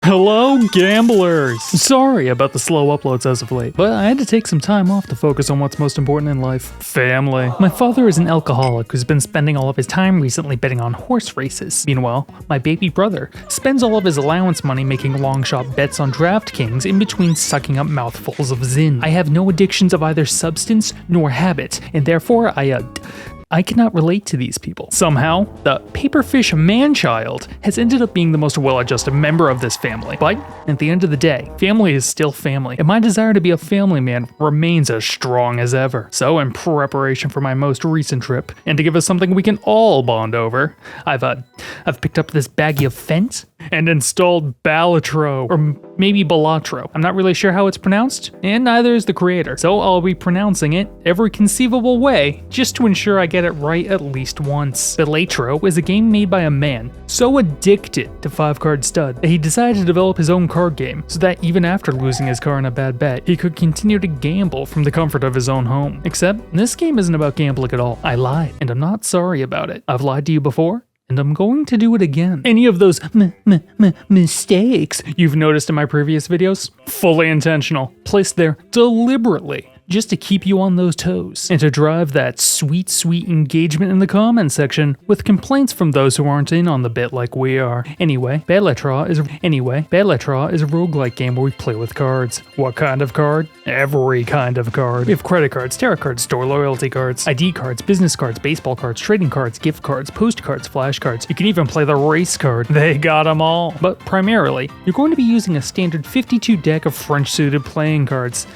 Hello, gamblers! Sorry about the slow uploads as of late, but I had to take some time off to focus on what's most important in life. Family. My father is an alcoholic who's been spending all of his time recently betting on horse races. Meanwhile, my baby brother spends all of his allowance money making long shot bets on DraftKings in between sucking up mouthfuls of Zyn. I have no addictions of either substance nor habit, and therefore I cannot relate to these people. Somehow, the paperfish man-child has ended up being the most well-adjusted member of this family. But at the end of the day, family is still family, and my desire to be a family man remains as strong as ever. So in preparation for my most recent trip, and to give us something we can all bond over, I've picked up this baggie of Fent and installed Balatro, or maybe Balatro. I'm not really sure how it's pronounced, and neither is the creator. So I'll be pronouncing it every conceivable way, just to ensure I get it right at least once. Balatro is a game made by a man so addicted to 5-card stud that he decided to develop his own card game, so that even after losing his car in a bad bet, he could continue to gamble from the comfort of his own home. Except, this game isn't about gambling at all. I lied, and I'm not sorry about it. I've lied to you before, and I'm going to do it again. Any of those mistakes you've noticed in my previous videos? Fully intentional. Placed there deliberately, just to keep you on those toes, and to drive that sweet, sweet engagement in the comment section with complaints from those who aren't in on the bit like we are. Anyway, Balatro is a roguelike game where we play with cards. What kind of card? Every kind of card. We have credit cards, tarot cards, store loyalty cards, ID cards, business cards, baseball cards, trading cards, gift cards, postcards, flash cards. You can even play the race card. They got them all. But primarily, you're going to be using a standard 52 deck of French-suited playing cards.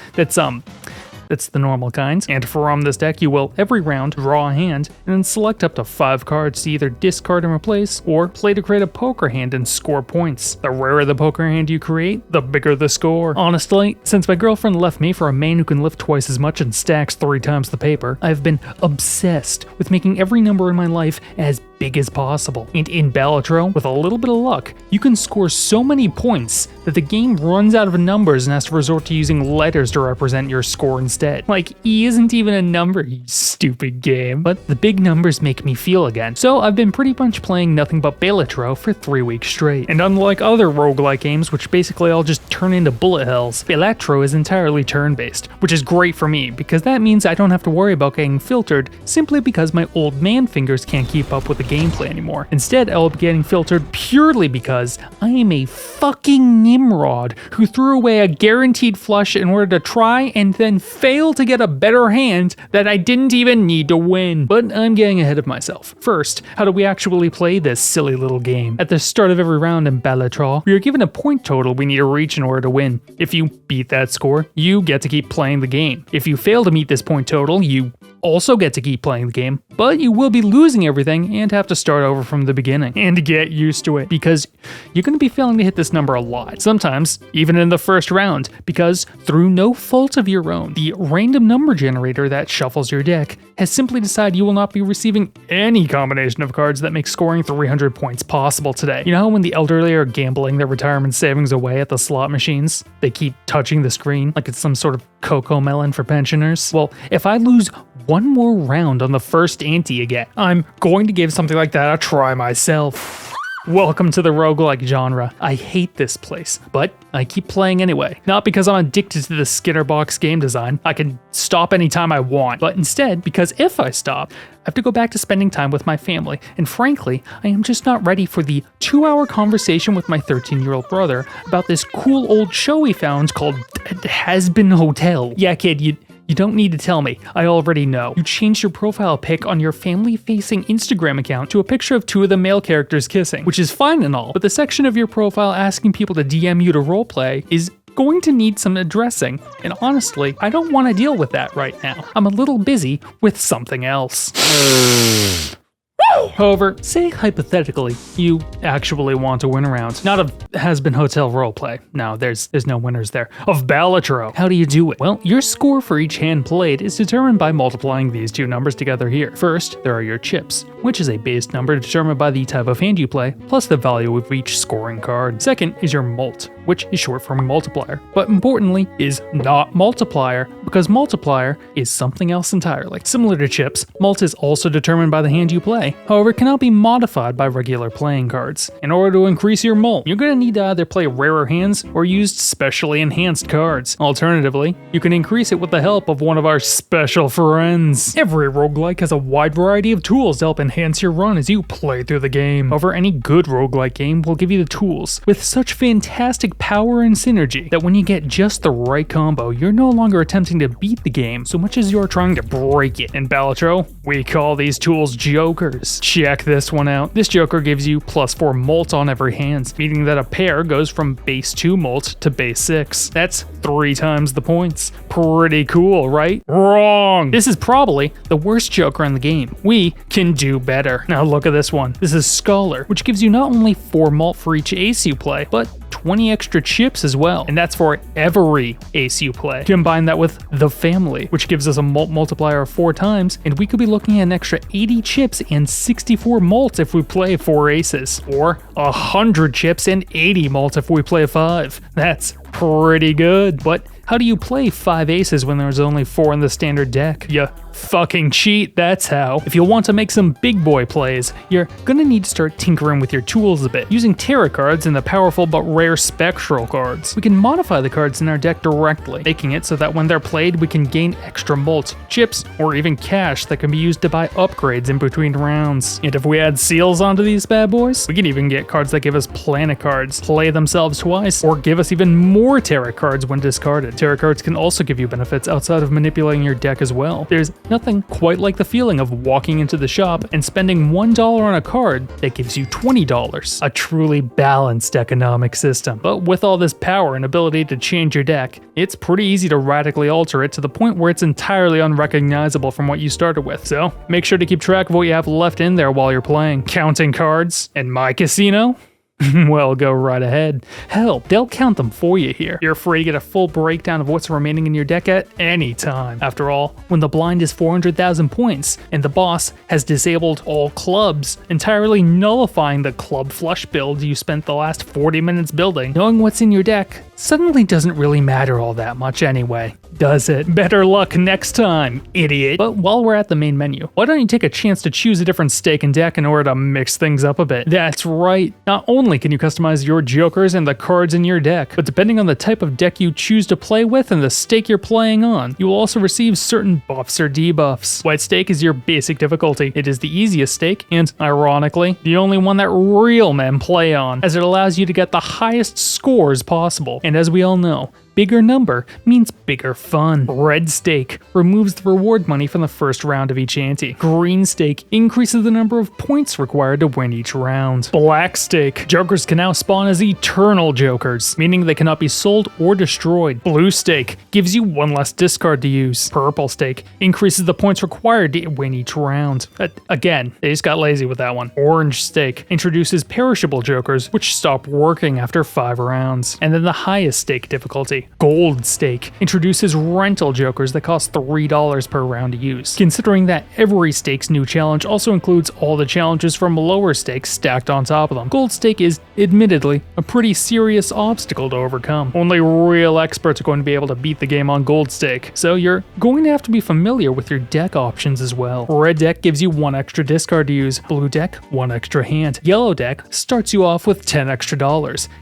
That's the normal kinds, and from this deck you will, every round, draw a hand, and then select up to 5 cards to either discard and replace, or play to create a poker hand and score points. The rarer the poker hand you create, the bigger the score. Honestly, since my girlfriend left me for a man who can lift twice as much and stacks 3 times the paper, I've been obsessed with making every number in my life as big as possible. And in Balatro, with a little bit of luck, you can score so many points that the game runs out of numbers and has to resort to using letters to represent your score instead. Like, E isn't even a number, you stupid game. But the big numbers make me feel again. So I've been pretty much playing nothing but Balatro for 3 weeks straight. And unlike other roguelike games, which basically all just turn into bullet hells, Balatro is entirely turn-based, which is great for me because that means I don't have to worry about getting filtered simply because my old man fingers can't keep up with the gameplay anymore. Instead, I will be getting filtered purely because I am a fucking Nimrod who threw away a guaranteed flush in order to try and then fail to get a better hand that I didn't even need to win. But I'm getting ahead of myself. First, how do we actually play this silly little game? At the start of every round in Balatro, we are given a point total we need to reach in order to win. If you beat that score, you get to keep playing the game. If you fail to meet this point total, you also get to keep playing the game, but you will be losing everything and have to start over from the beginning. And get used to it, because you're going to be failing to hit this number a lot. Sometimes, even in the first round, because through no fault of your own, the random number generator that shuffles your deck has simply decided you will not be receiving any combination of cards that make scoring 300 points possible today. You know how when the elderly are gambling their retirement savings away at the slot machines, they keep touching the screen like it's some sort of cocoa melon for pensioners? Well, if I lose one more round on the first ante again, I'm going to give something like that a try myself. Welcome to the roguelike genre. I hate this place, but I keep playing anyway. Not because I'm addicted to the Skinner box game design. I can stop anytime I want, but instead because if I stop, I have to go back to spending time with my family. And frankly, I am just not ready for the 2-hour conversation with my 13-year-old brother about this cool old show he found called Has-Been Hotel. Yeah, kid, you don't need to tell me, I already know. You changed your profile pic on your family-facing Instagram account to a picture of 2 of the male characters kissing, which is fine and all, but the section of your profile asking people to DM you to roleplay is going to need some addressing, and honestly, I don't want to deal with that right now. I'm a little busy with something else. However, say hypothetically, you actually want to win around. Not of Has-Been Hotel roleplay. No, there's no winners there. Of Balatro. How do you do it? Well, your score for each hand played is determined by multiplying these 2 numbers together here. First, there are your chips, which is a base number determined by the type of hand you play, plus the value of each scoring card. Second is your Mult, which is short for multiplier, but importantly is not multiplier, because multiplier is something else entirely. Similar to chips, Mult is also determined by the hand you play. However, However, it cannot be modified by regular playing cards. In order to increase your Mult, you're going to need to either play rarer hands or use specially enhanced cards. Alternatively, you can increase it with the help of one of our special friends. Every roguelike has a wide variety of tools to help enhance your run as you play through the game. However, any good roguelike game will give you the tools with such fantastic power and synergy that when you get just the right combo, you're no longer attempting to beat the game so much as you're trying to break it. In Balatro, we call these tools jokers. Check this one out. This joker gives you +4 Mult on every hand, meaning that a pair goes from base 2 Mult to base 6. That's 3 times the points. Pretty cool, right? Wrong! This is probably the worst joker in the game. We can do better. Now look at this one. This is Scholar, which gives you not only 4 Mult for each ace you play, but 20 extra chips as well, and that's for every ace you play. Combine that with the family, which gives us a Mult multiplier of 4 times, and we could be looking at an extra 80 chips and 64 Mult if we play 4 aces, or 100 chips and 80 Mult if we play 5. That's pretty good, but how do you play 5 aces when there's only 4 in the standard deck? You fucking cheat, that's how. If you want to make some big boy plays, you're gonna need to start tinkering with your tools a bit, using tarot cards and the powerful but rare spectral cards. We can modify the cards in our deck directly, making it so that when they're played, we can gain extra Mult, chips, or even cash that can be used to buy upgrades in between rounds. And if we add seals onto these bad boys, we can even get cards that give us planet cards, play themselves twice, or give us even more tarot cards when discarded. Tarot cards can also give you benefits outside of manipulating your deck as well. There's nothing quite like the feeling of walking into the shop and spending $1 on a card that gives you $20. A truly balanced economic system. But with all this power and ability to change your deck, it's pretty easy to radically alter it to the point where it's entirely unrecognizable from what you started with. So make sure to keep track of what you have left in there while you're playing. Counting cards in my casino? Well, go right ahead. Hell, they'll count them for you here. You're free to get a full breakdown of what's remaining in your deck at any time. After all, when the blind is 400,000 points and the boss has disabled all clubs, entirely nullifying the club flush build you spent the last 40 minutes building, knowing what's in your deck suddenly doesn't really matter all that much anyway, does it? Better luck next time, idiot. But while we're at the main menu, why don't you take a chance to choose a different stake and deck in order to mix things up a bit? That's right. Not only can you customize your jokers and the cards in your deck, but depending on the type of deck you choose to play with and the stake you're playing on, you will also receive certain buffs or debuffs. White stake is your basic difficulty. It is the easiest stake, and ironically, the only one that real men play on, as it allows you to get the highest scores possible. And as we all know, bigger number means bigger fun. Red stake removes the reward money from the first round of each ante. Green stake increases the number of points required to win each round. Black stake, jokers can now spawn as eternal jokers, meaning they cannot be sold or destroyed. Blue stake gives you 1 less discard to use. Purple stake increases the points required to win each round. Again, they just got lazy with that one. Orange stake introduces perishable jokers, which stop working after 5 rounds. And then the highest stake difficulty, Gold stake, introduces rental jokers that cost $3 per round to use. Considering that every stake's new challenge also includes all the challenges from lower stakes stacked on top of them, gold stake is admittedly a pretty serious obstacle to overcome. Only real experts are going to be able to beat the game on gold stake, so you're going to have to be familiar with your deck options as well. Red deck gives you 1 extra discard to use, blue deck 1 extra hand, yellow deck starts you off with $10 extra.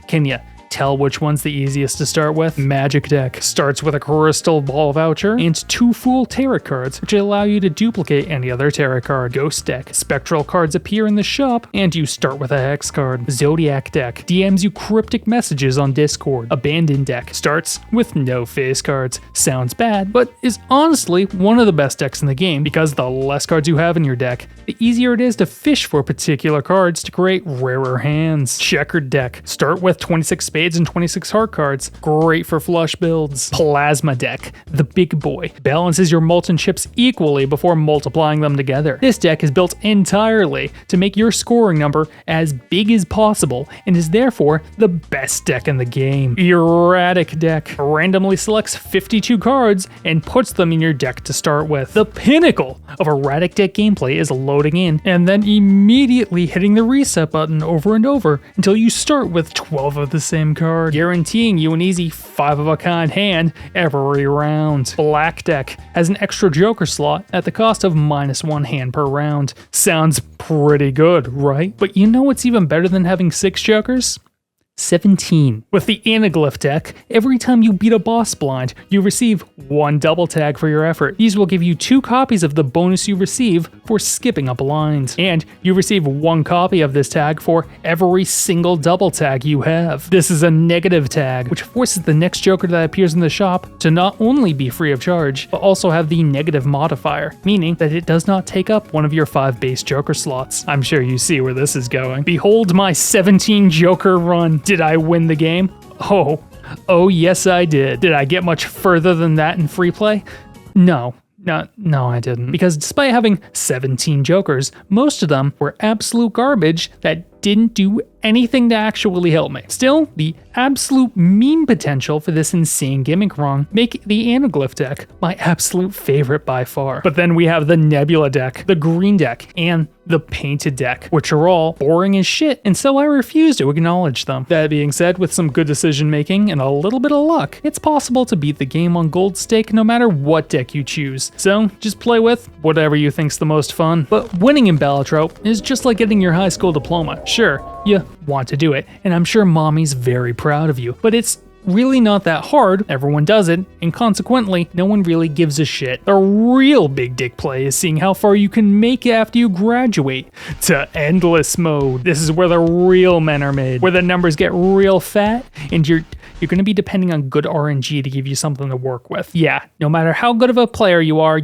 Can ya tell which one's the easiest to start with? Magic deck starts with a crystal ball voucher and 2 full tarot cards, which allow you to duplicate any other tarot card. Ghost deck, spectral cards appear in the shop and you start with a hex card. Zodiac deck DMs you cryptic messages on Discord. Abandoned deck starts with no face cards. Sounds bad, but is honestly one of the best decks in the game because the less cards you have in your deck, the easier it is to fish for particular cards to create rarer hands. Checkered deck start with 26 spades and 26 heart cards, great for flush builds. Plasma deck, the big boy, balances your molten chips equally before multiplying them together. This deck is built entirely to make your scoring number as big as possible and is therefore the best deck in the game. Erratic deck randomly selects 52 cards and puts them in your deck to start with. The pinnacle of erratic deck gameplay is loading in and then immediately hitting the reset button over and over until you start with 12 of the same one card, guaranteeing you an easy 5-of-a-kind hand every round. Black deck has an extra joker slot at the cost of -1 hand per round. Sounds pretty good, right? But you know what's even better than having 6 jokers? 17. With the anaglyph deck, every time you beat a boss blind, you receive 1 double tag for your effort. These will give you 2 copies of the bonus you receive for skipping a blind. And you receive 1 copy of this tag for every single double tag you have. This is a negative tag, which forces the next joker that appears in the shop to not only be free of charge, but also have the negative modifier, meaning that it does not take up one of your 5 base joker slots. I'm sure you see where this is going. Behold my 17 joker run. Did I win the game? Oh yes I did. Did I get much further than that in free play? No, I didn't. Because despite having 17 jokers, most of them were absolute garbage that didn't do anything to actually help me. Still, the absolute meme potential for this insane gimmick run make the anaglyph deck my absolute favorite by far. But then we have the nebula deck, the green deck, and the painted deck, which are all boring as shit, and so I refuse to acknowledge them. That being said, with some good decision making and a little bit of luck, it's possible to beat the game on gold stake no matter what deck you choose. So just play with whatever you think's the most fun. But winning in Balatro is just like getting your high school diploma. Sure, you want to do it, and I'm sure mommy's very proud of you, but it's really not that hard. Everyone does it, and consequently, no one really gives a shit. The real big dick play is seeing how far you can make it after you graduate to endless mode. This is where the real men are made, where the numbers get real fat, and you're going to be depending on good RNG to give you something to work with. Yeah, no matter how good of a player you are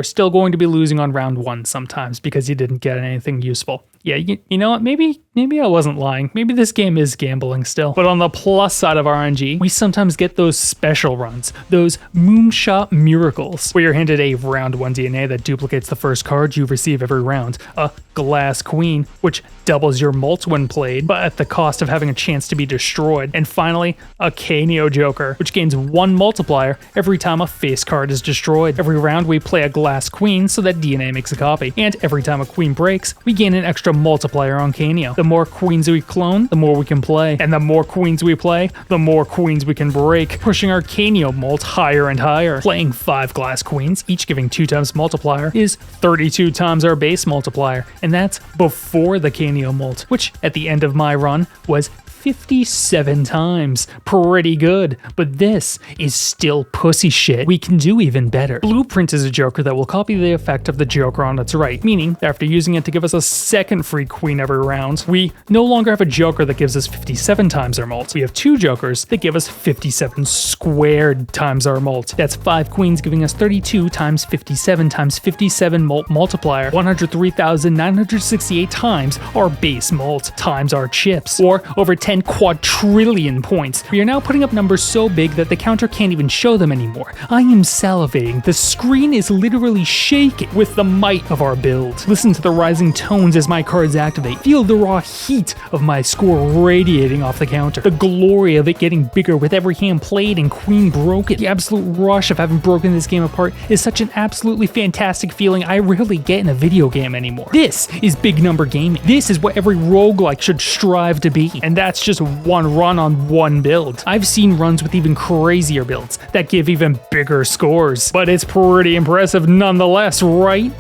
still going to be losing on round 1 sometimes because you didn't get anything useful. Yeah, you know what? Maybe I wasn't lying. Maybe this game is gambling still. But on the plus side of RNG, we sometimes get those special runs, those moonshot miracles, where you're handed a round 1 DNA that duplicates the first card you receive every round, a glass queen, which doubles your mult when played, but at the cost of having a chance to be destroyed, and finally, a Canio Joker, which gains 1 multiplier every time a face card is destroyed. Every round we play a glass queen so that DNA makes a copy, and every time a queen breaks, we gain an extra multiplier on Canio. The more queens we clone, the more we can play, and the more queens we play, the more queens we can break, pushing our Canio mult higher and higher. Playing 5 glass queens, each giving 2 times multiplier, is 32 times our base multiplier, and that's before the Canio mult, which at the end of my run was 57 times. Pretty good, but this is still pussy shit. We can do even better. Blueprint is a joker that will copy the effect of the joker on its right, meaning that after using it to give us a second free queen every round, we no longer have a joker that gives us 57 times our mult. We have 2 jokers that give us 57 squared times our mult. That's 5 queens giving us 32 times 57 times 57 mult multiplier, 103,968 times our base mult times our chips, or over 10 quadrillion points. We are now putting up numbers so big that the counter can't even show them anymore. I am salivating. The screen is literally shaking with the might of our build. Listen to the rising tones as my cards activate. Feel the raw heat of my score radiating off the counter. The glory of it getting bigger with every hand played and queen broken. The absolute rush of having broken this game apart is such an absolutely fantastic feeling I rarely get in a video game anymore. This is big number gaming. This is what every roguelike should strive to be, and that's just 1 run on 1 build. I've seen runs with even crazier builds that give even bigger scores, but it's pretty impressive nonetheless, right?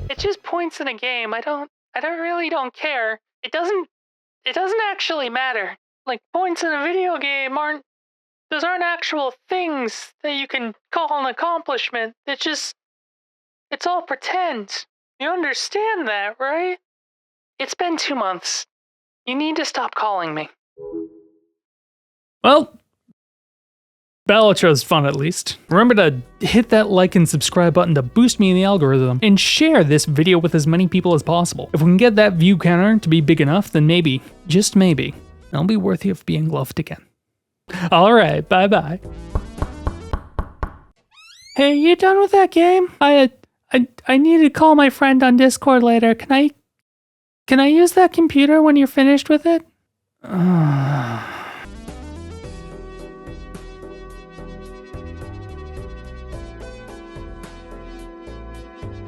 It's just points in a game. I really don't care. It doesn't actually matter. Like, points in a video game aren't actual things that you can call an accomplishment. It's all pretend. You understand that, right? It's been 2 months. You need to stop calling me. Well, Balatro's fun at least. Remember to hit that like and subscribe button to boost me in the algorithm, and share this video with as many people as possible. If we can get that view counter to be big enough, then maybe, just maybe, I'll be worthy of being loved again. Alright, bye-bye. Hey, you done with that game? I need to call my friend on Discord later. Can I use that computer when you're finished with it?